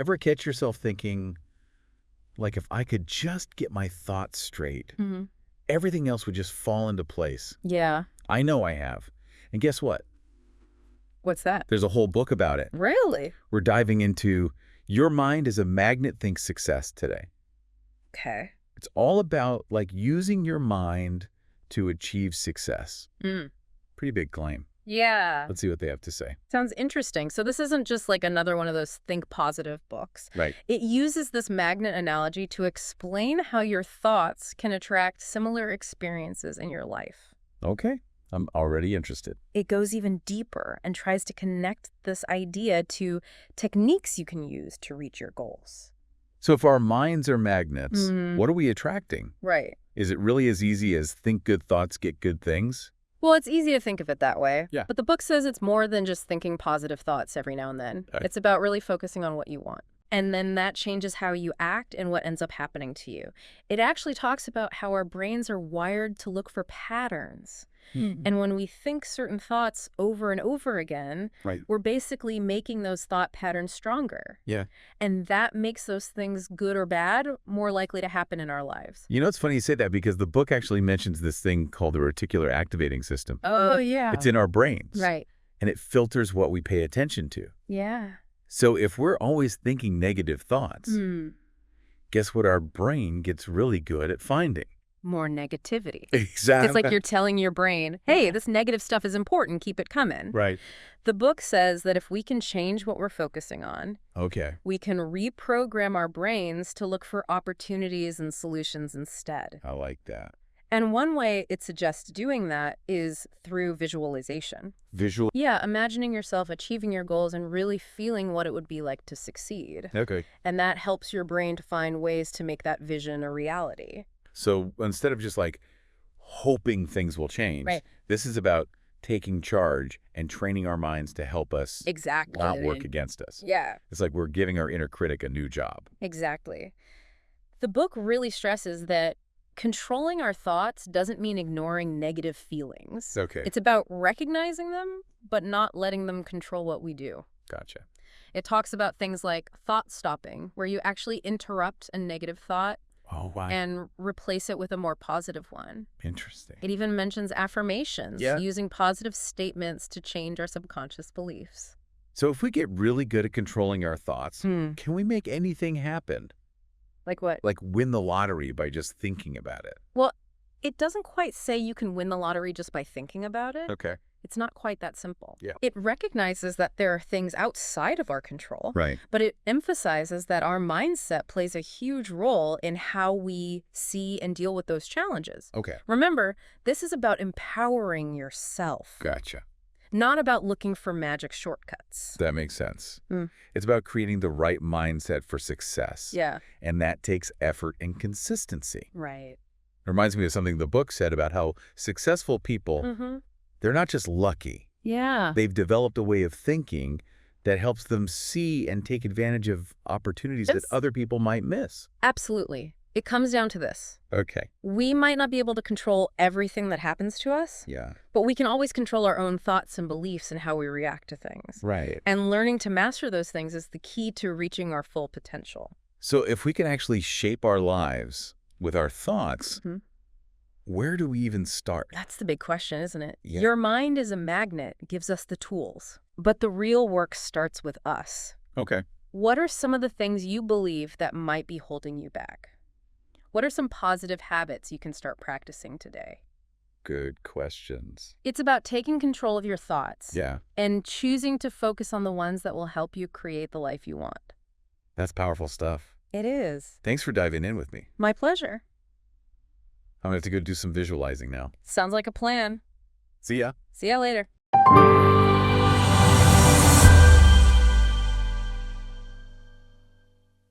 Ever catch yourself thinking, like, if I could just get my thoughts straight, Mm-hmm. everything else would just fall into place? Yeah. I know I have. And guess what? What's that? There's a whole book about it. Really? We're diving into Your Mind as a Magnet Thinks Success today. Okay. It's all about, like, using your mind to achieve success. Pretty big claim. Yeah. Let's see what they have to say. Sounds interesting. So this isn't just like another one of those think positive books. Right. It uses this magnet analogy to explain how your thoughts can attract similar experiences in your life. Okay. I'm already interested. It goes even deeper and tries to connect this idea to techniques you can use to reach your goals. So if our minds are magnets, Mhm. what are we attracting? Right. Is it really as easy as think good thoughts, get good things? Well, it's easy to think of it that way. Yeah. But the book says it's more than just thinking positive thoughts every now and then. Okay. It's about really focusing on what you want. And then that changes how you act and what ends up happening to you. It actually talks about how our brains are wired to look for patterns. And when we think certain thoughts over and over again, Right. we're basically making those thought patterns stronger. Yeah. And that makes those things, good or bad, more likely to happen in our lives. You know, it's funny you say that because the book actually mentions this thing called the reticular activating system. Oh, yeah. It's in our brains. Right. And it filters what we pay attention to. Yeah. So if we're always thinking negative thoughts, guess what our brain gets really good at finding? More negativity. Exactly. It's like you're telling your brain, hey, this negative stuff is important, keep it coming. Right. The book says that if we can change what we're focusing on, Okay. we can reprogram our brains to look for opportunities and solutions instead. I like that. And one way it suggests doing that is through visualization. Visual. Yeah, imagining yourself achieving your goals and really feeling what it would be like to succeed. Okay. And that helps your brain to find ways to make that vision a reality. So instead of just like hoping things will change, Right. this is about taking charge and training our minds to help us Exactly. not work against us. Yeah. It's like we're giving our inner critic a new job. Exactly. The book really stresses that controlling our thoughts doesn't mean ignoring negative feelings. Okay. It's about recognizing them, but not letting them control what we do. Gotcha. It talks about things like thought stopping, where you actually interrupt a negative thought Oh, wow. and replace it with a more positive one. Interesting. It even mentions affirmations, Yeah. using positive statements to change our subconscious beliefs. So if we get really good at controlling our thoughts, Hmm. can we make anything happen? Like what? Like win the lottery by just thinking about it? Well, it doesn't quite say you can win the lottery just by thinking about it. Okay. It's not quite that simple. Yeah. It recognizes that there are things outside of our control, Right. but it emphasizes that our mindset plays a huge role in how we see and deal with those challenges. Okay. Remember, this is about empowering yourself, Gotcha. not about looking for magic shortcuts. That makes sense. Hmm. It's about creating the right mindset for success. Yeah, And that takes effort and consistency. right. It reminds me of something the book said about how successful people, Mm-hmm. they're not just lucky. Yeah. They've developed a way of thinking that helps them see and take advantage of opportunities that Yes. other people might miss. Absolutely. It comes down to this. Okay. We might not be able to control everything that happens to us, Yeah. but we can always control our own thoughts and beliefs and how we react to things. Right. And learning to master those things is the key to reaching our full potential. So if we can actually shape our lives with our thoughts, Mhm. where do we even start? That's the big question, isn't it? Yeah. Your mind is a magnet, gives us the tools. But the real work starts with us. Okay. What are some of the things you believe that might be holding you back? What are some positive habits you can start practicing today? Good questions. It's about taking control of your thoughts Yeah. and choosing to focus on the ones that will help you create the life you want. That's powerful stuff. It is. Thanks for diving in with me. My pleasure. I'm going to have to go do some visualizing now. Sounds like a plan. See ya. See ya later.